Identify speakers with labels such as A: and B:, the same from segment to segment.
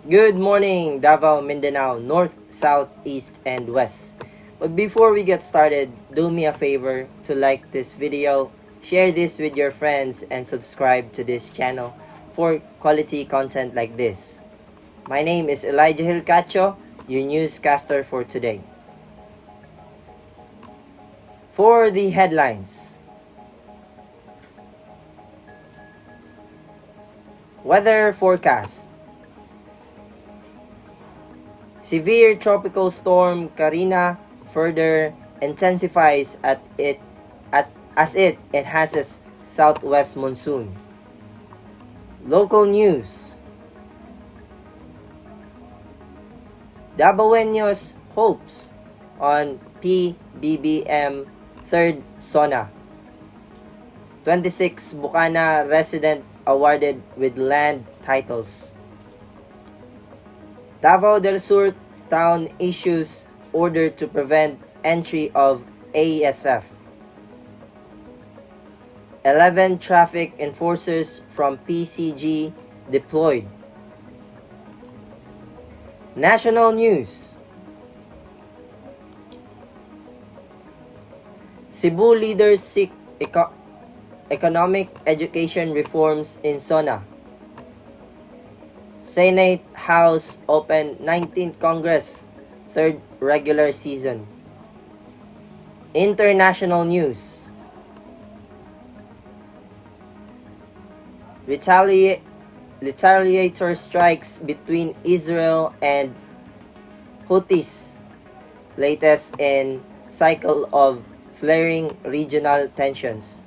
A: Good morning, Davao, Mindanao, North, South, East, and West. But before we get started, do me a favor to like this video, share this with your friends, and subscribe to this channel for quality content like this. My name is Elijah Hilcacho, your newscaster for today. For the headlines, weather forecast. Severe tropical storm Karina further intensifies as it enhances southwest monsoon. Local news. Davaoenos hopes on PBBM third SONA. 26 Bukana resident awarded with land titles. Davao del Sur town issues order to prevent entry of ASF. 11 traffic enforcers from PCG deployed. National news. Cebu leaders seek economic education reforms in SONA. Senate House open 19th Congress, third regular season. International news. Retaliatory strikes between Israel and Houthis, latest in cycle of flaring regional tensions.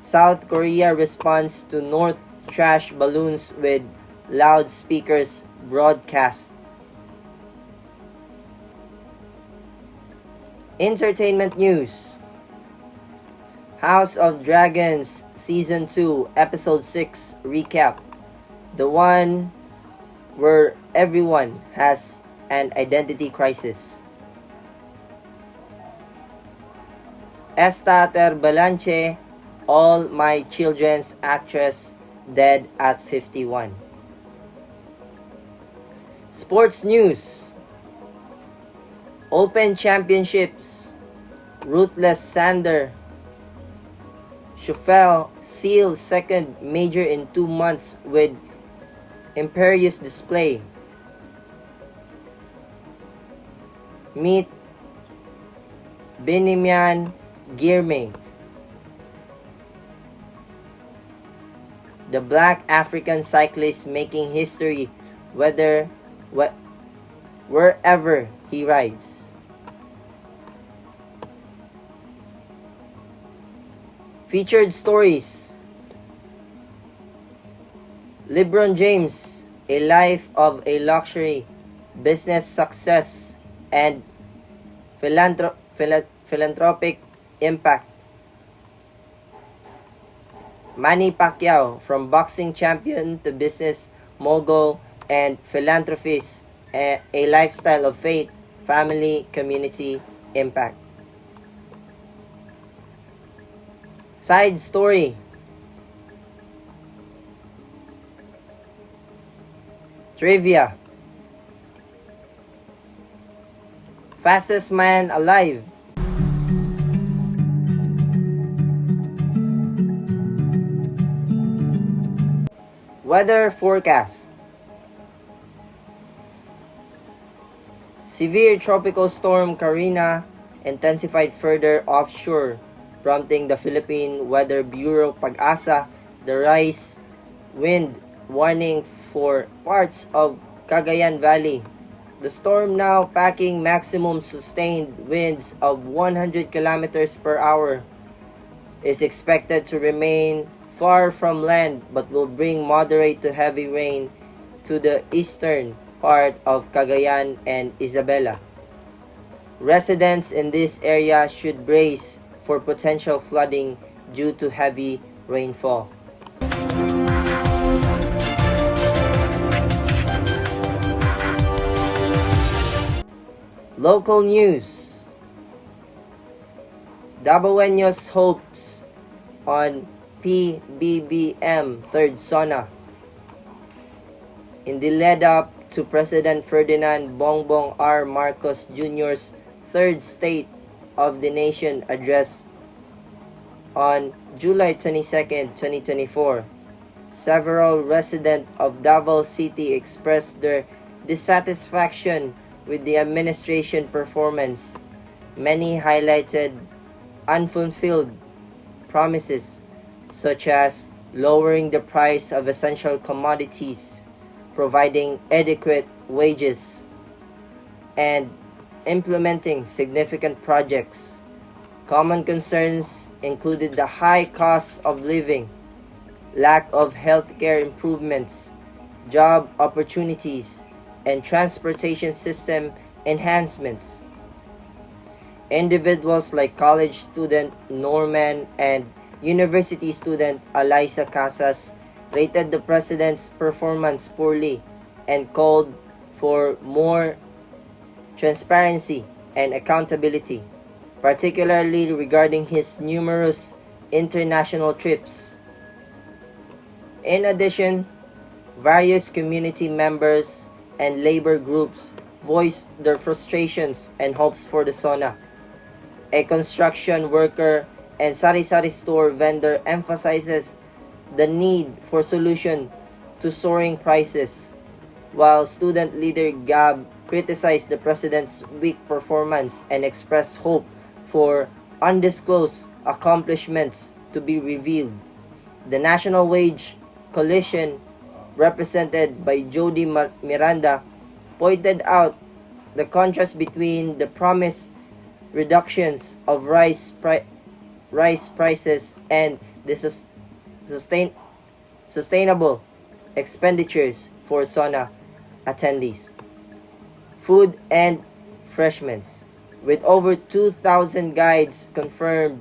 A: South Korea responds to North trash balloons with loudspeakers broadcast. Entertainment news. House of Dragons Season 2 Episode 6 recap. The one where everyone has an identity crisis. Esta Terbalanche, All My Children's actress, dead at 51. Sports news. Open Championships. Ruthless Sander Schauffele seals second major in 2 months with imperious display. Meet Benimian Girmay, the black African cyclist making history wherever he rides. Featured stories. LeBron James, A Life of a Luxury, Business Success, and Philanthropic Impact. Manny Pacquiao, from boxing champion to business mogul and philanthropist, a lifestyle of faith, family, community, impact. Side story. Trivia. Fastest man alive. Weather forecast. Severe tropical storm Karina intensified further offshore, prompting the Philippine Weather Bureau Pag-asa the rise wind warning for parts of Cagayan Valley. The storm, now packing maximum sustained winds of 100 kilometers per hour, is expected to remain far from land but will bring moderate to heavy rain to the eastern part of Cagayan and Isabela. Residents in this area should brace for potential flooding due to heavy rainfall. Local news. Davaoenos hopes on PBBM 3rd SONA. In the lead up to President Ferdinand Bongbong R. Marcos Jr.'s third State of the Nation address on July 22, 2024, several residents of Davao City expressed their dissatisfaction with the administration performance. Many highlighted unfulfilled promises such as lowering the price of essential commodities, providing adequate wages, and implementing significant projects. Common concerns included the high cost of living, lack of healthcare improvements, job opportunities, and transportation system enhancements. Individuals like college student Norman and university student Eliza Casas rated the president's performance poorly and called for more transparency and accountability, particularly regarding his numerous international trips. In addition, various community members and labor groups voiced their frustrations and hopes for the SONA. A construction worker and sari-sari store vendor emphasizes the need for solution to soaring prices, while student leader Gab criticized the president's weak performance and expressed hope for undisclosed accomplishments to be revealed. The National Wage Coalition, represented by Jody Miranda, pointed out the contrast between the promised reductions of rice prices and the sustainable expenditures for SONA attendees. Food and refreshments. With over 2,000 guides confirmed,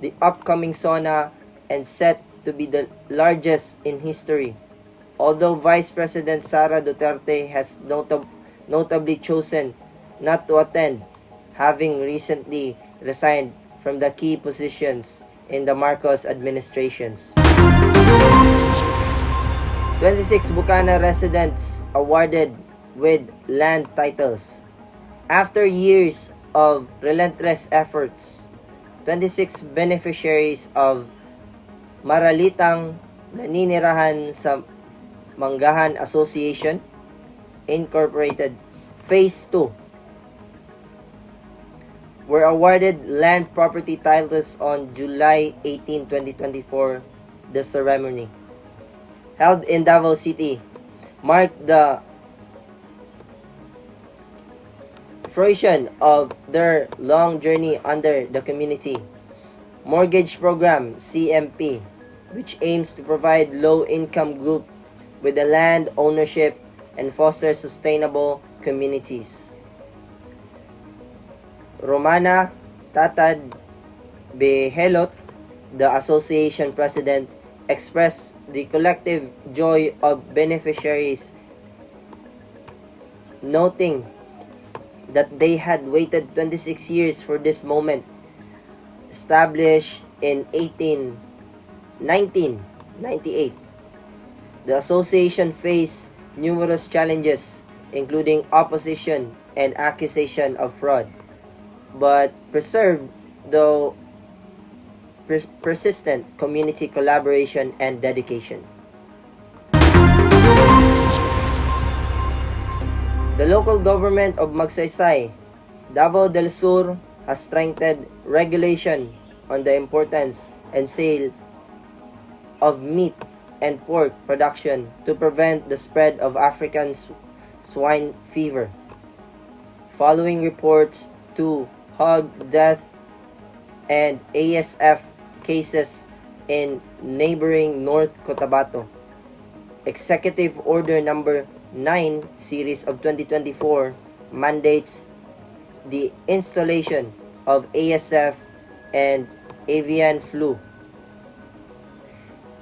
A: the upcoming SONA and set to be the largest in history. Although Vice President Sara Duterte has notably chosen not to attend, having recently resigned from the key positions in the Marcos administrations. 26 Bukana residents awarded with land titles. After years of relentless efforts, 26 beneficiaries of Maralitang naninirahan sa Manggahan Association Incorporated Phase 2 were awarded land property titles on July 18, 2024. The ceremony, held in Davao City, marked the fruition of their long journey under the Community Mortgage Program (CMP), which aims to provide low-income group with the land ownership and foster sustainable communities. Romana Tatad Behelot, the association president, expressed the collective joy of beneficiaries, noting that they had waited 26 years for this moment. Established in 1998, the association faced numerous challenges, including opposition and accusation of fraud, but preserved the persistent community collaboration and dedication. The local government of Magsaysay, Davao del Sur, has strengthened regulation on the importance and sale of meat and pork production to prevent the spread of African swine fever. Following reports to hog death and ASF cases in neighboring North Cotabato, Executive Order Number 9 Series of 2024 mandates the installation of ASF and avian flu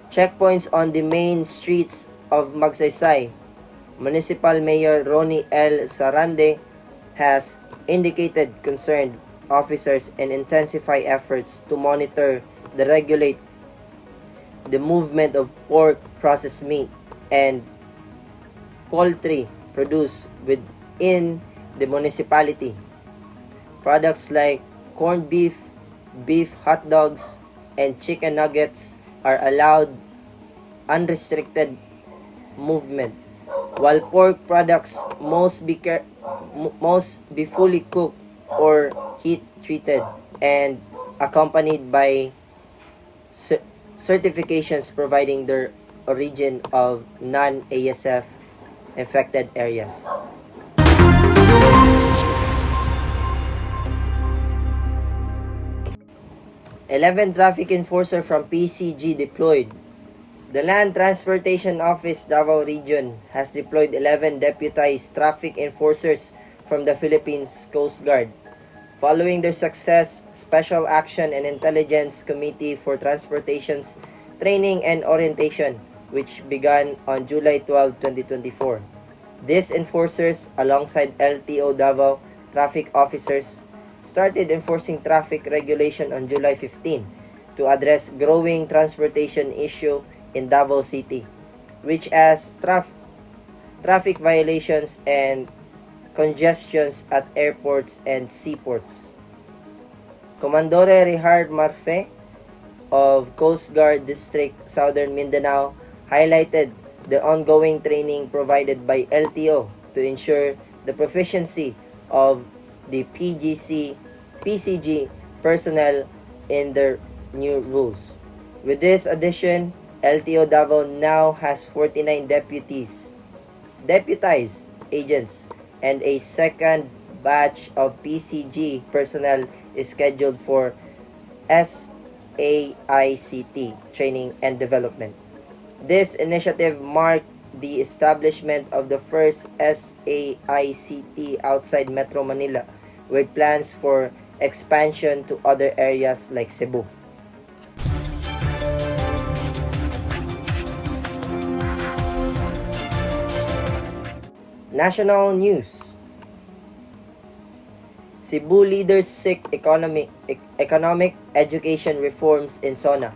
A: checkpoints on the main streets of Magsaysay. Municipal Mayor Ronnie L. Sarande has indicated concerned officers and intensify efforts to monitor the regulate the movement of pork, processed meat, and poultry produced within the municipality. Products like corned beef, beef hot dogs, and chicken nuggets are allowed unrestricted movement, while pork products must be fully cooked or heat treated and accompanied by certifications providing their origin of non-ASF affected areas. 11 traffic enforcer from PCG deployed. The Land Transportation Office Davao Region has deployed 11 deputized traffic enforcers from the Philippines Coast Guard. Following their success, Special Action and Intelligence Committee for Transportation's Training and Orientation, which began on July 12, 2024. These enforcers, alongside LTO Davao traffic officers, started enforcing traffic regulation on July 15 to address growing transportation issue in Davao City, which as traffic violations and congestions at airports and seaports. Comandore Richard Marfe of Coast Guard District Southern Mindanao highlighted the ongoing training provided by LTO to ensure the proficiency of the PCG personnel in their new rules. With this addition, LTO Davao now has 49 deputized agents, and a second batch of PCG personnel is scheduled for SAICT training and development. This initiative marked the establishment of the first SAICT outside Metro Manila, with plans for expansion to other areas like Cebu. National news. Cebu leaders seek economic education reforms in SONA.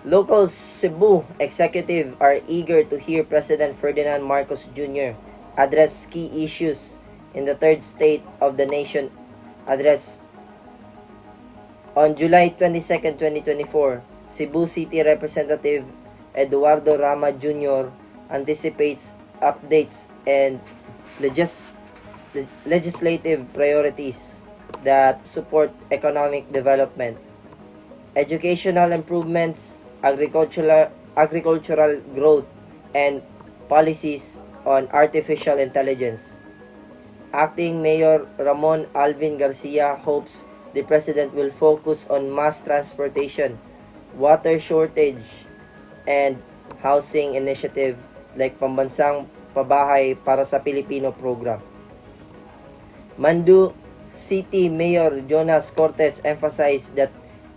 A: Local Cebu executives are eager to hear President Ferdinand Marcos Jr. address key issues in the third state of the nation address. On July 22, 2024, Cebu City Representative Eduardo Rama Jr. anticipates updates and legislative priorities that support economic development, educational improvements, agricultural growth, and policies on artificial intelligence. Acting Mayor Ramon Alvin Garcia hopes the President will focus on mass transportation, water shortage, and housing initiative like Pambansang Pabahay para sa Pilipino program. Mandu City Mayor Jonas Cortez emphasized that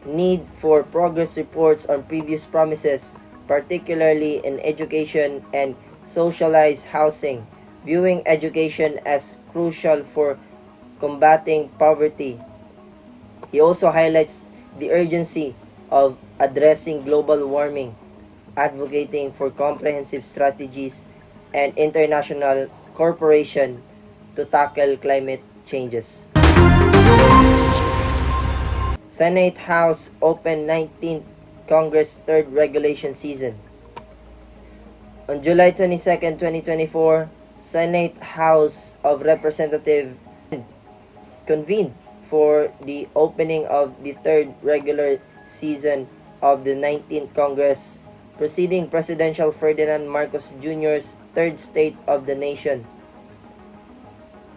A: need for progress reports on previous promises, particularly in education and socialized housing, viewing education as crucial for combating poverty. He also highlights the urgency of addressing global warming, advocating for comprehensive strategies and international cooperation to tackle climate changes. Senate House opened 19th Congress third regulation season. On July 22, 2024, Senate House of Representatives convened for the opening of the third regular season of the 19th Congress, preceding Presidential Ferdinand Marcos Jr.'s third State of the Nation.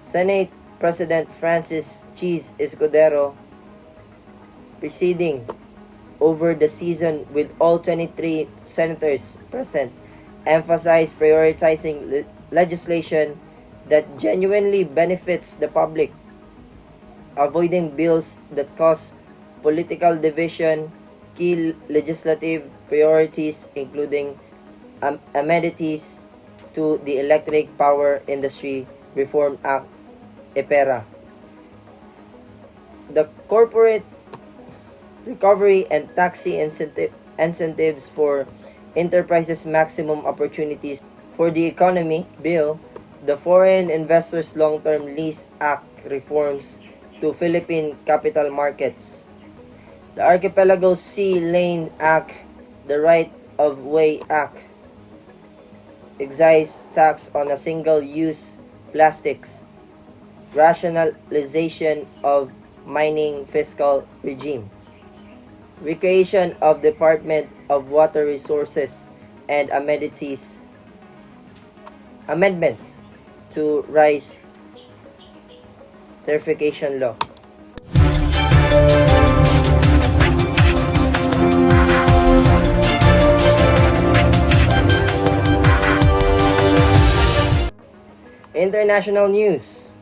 A: Senate President Francis Cheese Escudero, presiding over the season with all 23 senators present, emphasized prioritizing legislation that genuinely benefits the public, avoiding bills that cause political division. Key legislative priorities including amenities to the Electric Power Industry Reform Act (EPERA), the Corporate Recovery and Tax incentives for enterprises, maximum opportunities for the economy bill, the Foreign Investors Long-Term Lease Act reforms to Philippine capital markets, the Archipelago Sea Lane Act, the Right of Way Act, excise tax on a single-use plastics, rationalization of mining fiscal regime, recreation of Department of Water Resources and amendments to rice tarification law. International news.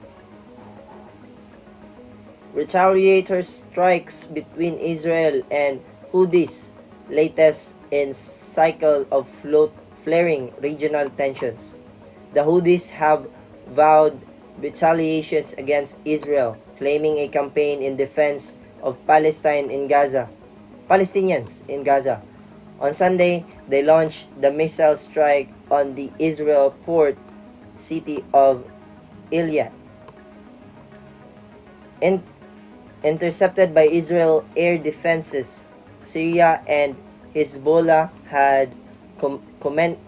A: Retaliatory strikes between Israel and Houthis, latest in cycle of flaring regional tensions. The Houthis have vowed retaliations against Israel, claiming a campaign in defense of Palestinians in Gaza. On Sunday, they launched the missile strike on the Israel port city of Eilat. Intercepted by Israel air defenses, Syria and Hezbollah had condemned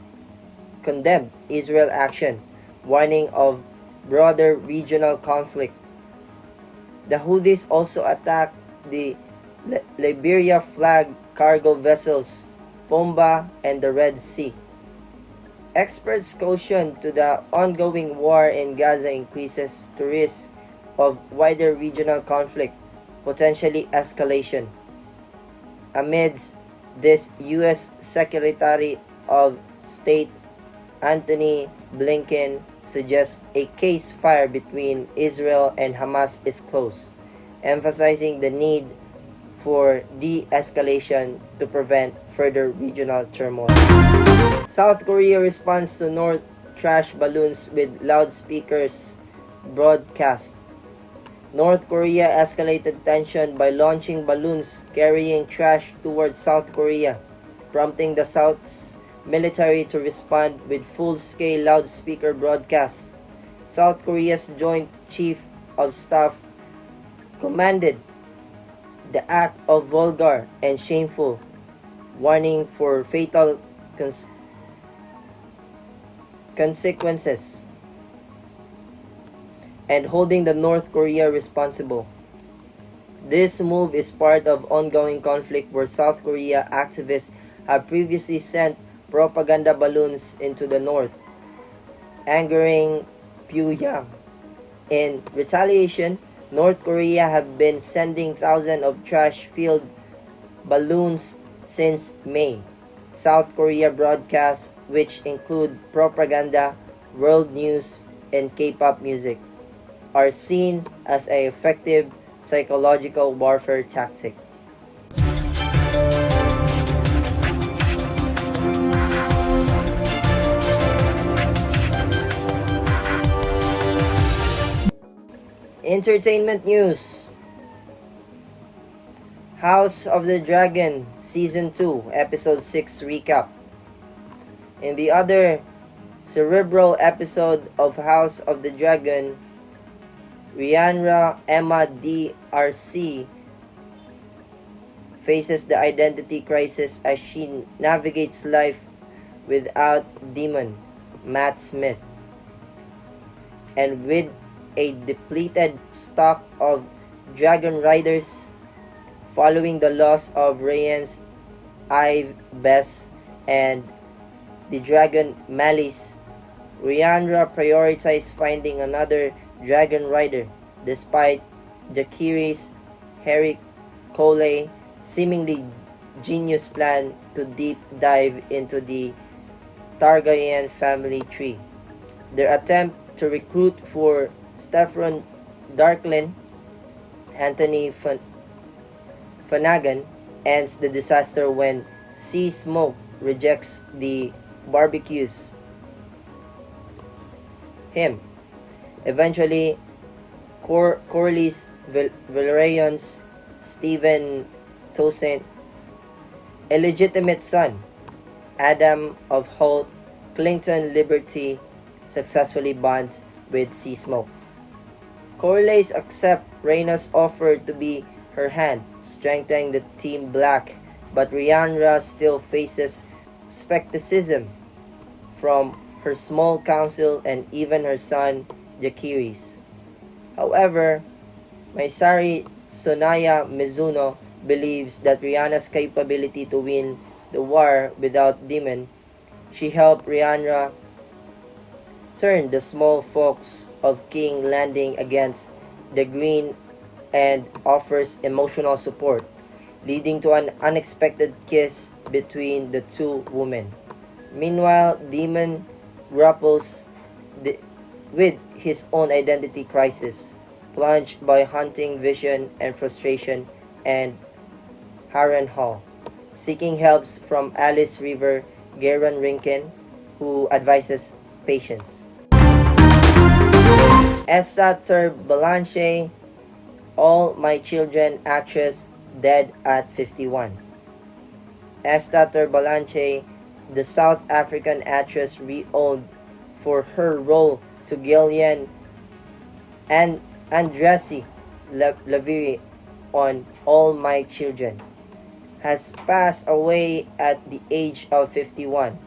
A: Israel action, warning of broader regional conflict. The Houthis also attacked the Liberia flag cargo vessels, Pomba and the Red Sea. Experts caution to the ongoing war in Gaza increases the risk of wider regional conflict, potentially escalation. Amidst this, U.S. Secretary of State Antony Blinken suggests a ceasefire between Israel and Hamas is close, emphasizing the need for de-escalation to prevent further regional turmoil. South Korea responds to North trash balloons with loudspeakers broadcast. North Korea escalated tension by launching balloons carrying trash towards South Korea, prompting the South's military to respond with full-scale loudspeaker broadcasts. South Korea's Joint Chief of Staff commanded the act of vulgar and shameful, warning for fatal consequences, and holding the North Korea responsible. This move is part of ongoing conflict where South Korea activists have previously sent propaganda balloons into the north, angering Pyongyang. In retaliation, North Korea have been sending thousands of trash-filled balloons since May. South Korea broadcasts, which include propaganda, world news, and K-pop music, are seen as an effective psychological warfare tactic. Entertainment news. House of the Dragon Season 2 Episode 6 recap. In the other cerebral episode of House of the Dragon, Rhaenyra Emma D.R.C. faces the identity crisis as she navigates life without demon Matt Smith, and with a depleted stock of dragon riders following the loss of Rhaenys Bess and the dragon Malice. Rhaenyra prioritized finding another dragon rider despite Jaehaerys Harry Cole seemingly genius plan to deep dive into the Targaryen family tree. Their attempt to recruit for Stefan Darklyn, Anthony Flanagan, ends the disaster when Sea Smoke rejects the barbecues him. Eventually, Corlys Valerian's Stephen Toussaint illegitimate son, Adam of Holt, Clinton Liberty, successfully bonds with Seasmoke. Corley's accept Reyna's offer to be her hand, strengthening the team black, but Rhianra still faces skepticism from her small council and even her son, Jaquiris. However, Maisari Sonaya Mizuno believes that Rihanna's capability to win the war without demon. She helped Rihanna turn the small folks of King Landing against the Green and offers emotional support, leading to an unexpected kiss between the two women. Meanwhile, Demon grapples with his own identity crisis, plunged by hunting vision and frustration and Harrenhal, seeking help from Alice River, Geron Rinken, who advises patience. Essa Balanche, All My Children actress, dead at 51. Esta Balanche, the South African actress renowned for her role to Gillian and Andressi Laviri on All My Children, has passed away at the age of 51.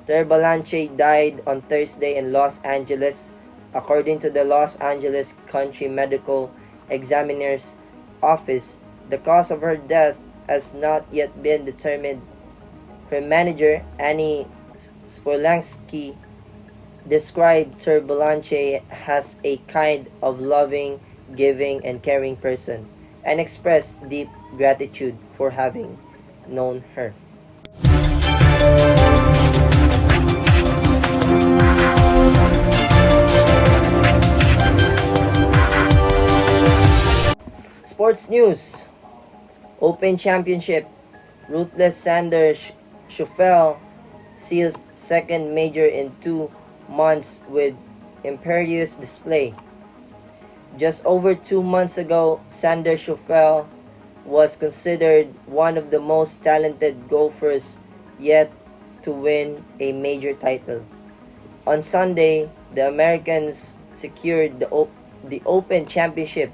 A: Terbalanche died on Thursday in Los Angeles, according to the Los Angeles County Medical Examiner's Office. The cause of her death has not yet been determined. Her manager, Annie Spolansky, described Terbalanche as a kind of loving, giving, and caring person, and expressed deep gratitude for having known her. Sports news. Open Championship. Ruthless Sander Schauffele seals second major in 2 months with imperious display. Just over 2 months ago, Sander Schauffele was considered one of the most talented golfers yet to win a major title. On Sunday, the Americans secured the Open Championship,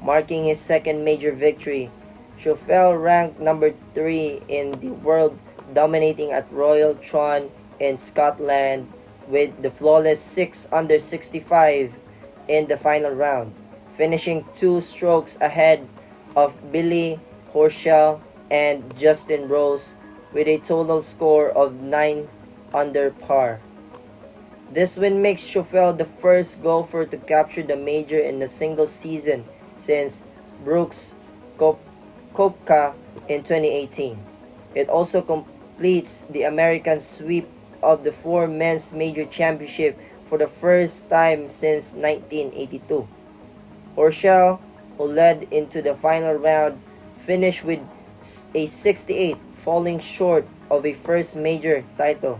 A: marking his second major victory. Schauffele ranked number 3 in the world, dominating at Royal Tron in Scotland with the flawless 6 under 65 in the final round, finishing 2 strokes ahead of Billy Horschel and Justin Rose with a total score of 9 under par. This win makes Schauffele the first golfer to capture the major in a single season since Brooks Koepka in 2018. It also completes the American sweep of the 4 men's major championship for the first time since 1982. Horschel, who led into the final round, finished with a 68, falling short of a first major title.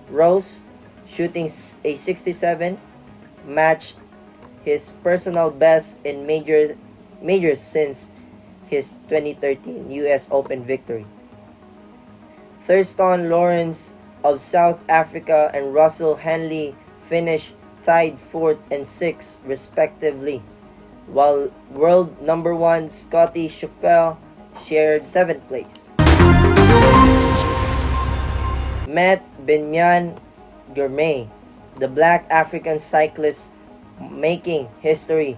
A: Rose, shooting a 67, matched his personal best in majors since his 2013 US Open victory. Thurston Lawrence of South Africa and Russell Henley finished tied 4th and 6th respectively, while world number 1 Scotty Schauffele shared 7th place. Met Benyan Germain, the black African cyclist making history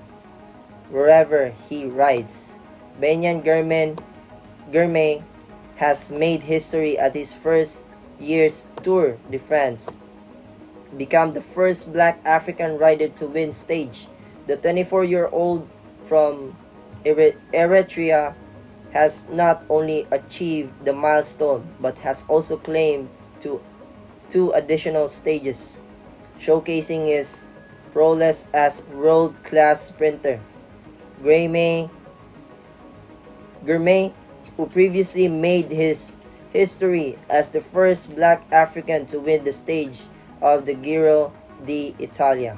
A: wherever he rides. Benyan Germain has made history at his first year's Tour de France, become the first black African rider to win stage. The 24-year-old from Eritrea has not only achieved the milestone but has also claimed 2 additional stages, showcasing his prowess as world-class sprinter. Germain, who previously made his history as the first black African to win the stage of the Giro d'Italia,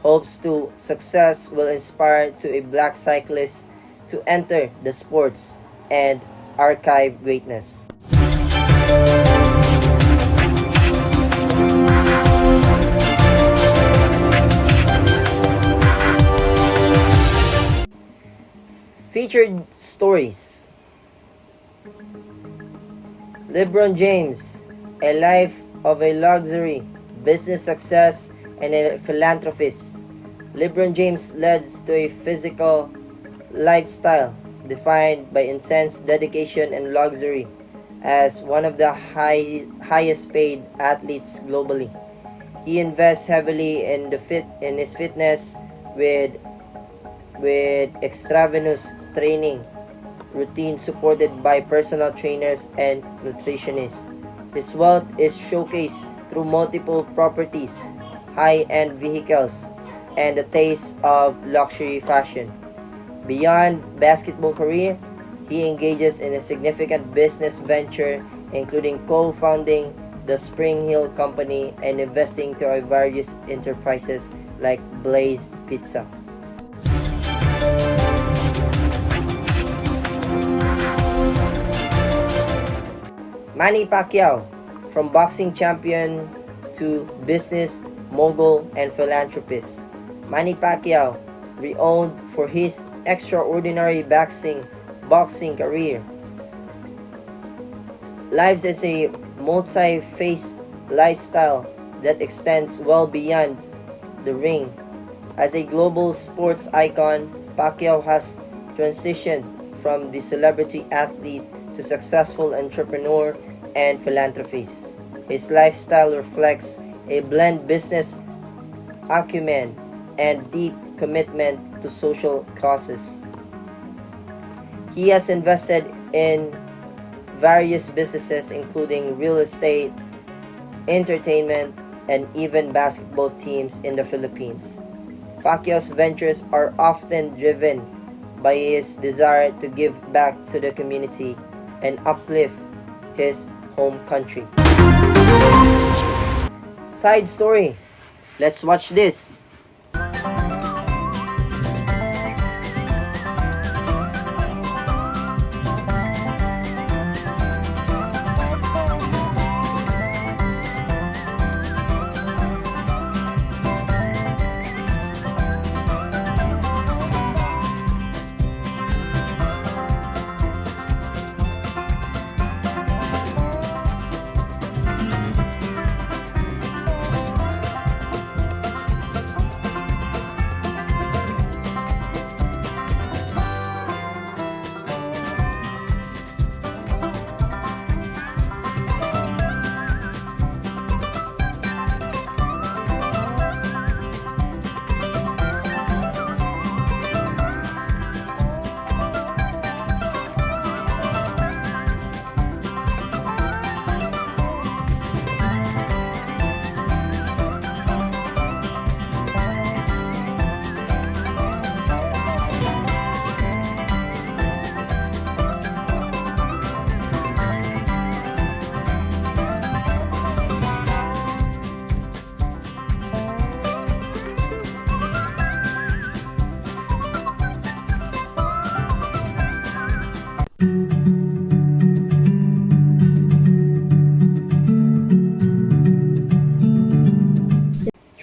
A: hopes to success will inspire to a black cyclist to enter the sports and archive greatness. Featured stories: LeBron James, a life of a luxury, business success, and a philanthropist. LeBron James led to a physical lifestyle defined by intense dedication and luxury as one of the highest paid athletes globally. He invests heavily in his fitness with extravenous training routine supported by personal trainers and nutritionists. His wealth is showcased through multiple properties, high-end vehicles, and the taste of luxury fashion. Beyond basketball career, he engages in a significant business venture including co-founding the Spring Hill Company and investing to various enterprises like Blaze Pizza. Manny Pacquiao, from boxing champion to business mogul and philanthropist. Manny Pacquiao, renowned for his extraordinary boxing career, lives as a multi-faced lifestyle that extends well beyond the ring. As a global sports icon, Pacquiao has transitioned from the celebrity athlete to successful entrepreneur and philanthropist. His lifestyle reflects a blend business acumen and deep commitment to social causes. He has invested in various businesses including real estate, entertainment, and even basketball teams in the Philippines. Pacquiao's ventures are often driven by his desire to give back to the community and uplift his home country. Side story. Let's watch this.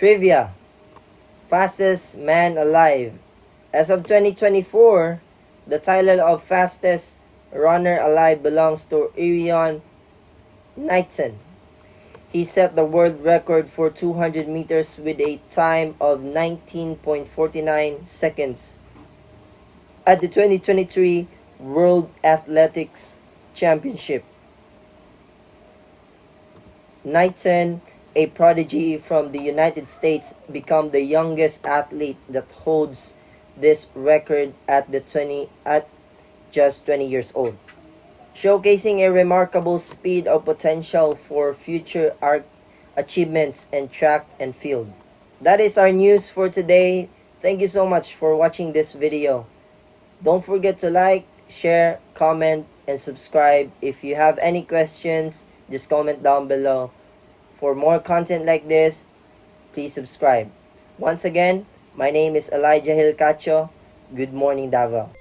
A: Trivia. Fastest man alive. As of 2024, the title of fastest runner alive belongs to Irion Knighton. He set the world record for 200 meters with a time of 19.49 seconds at the 2023 World Athletics Championship. Knighton, a prodigy from the United States, became the youngest athlete that holds this record at just 20 years old, showcasing a remarkable speed of potential for future achievements in track and field. That is our news for today. Thank you so much for watching this video. Don't forget to like, share, comment, and subscribe. If you have any questions, just comment down below. For more content like this, please subscribe. Once again, my name is Elijah Hilcacho. Good morning, Davao.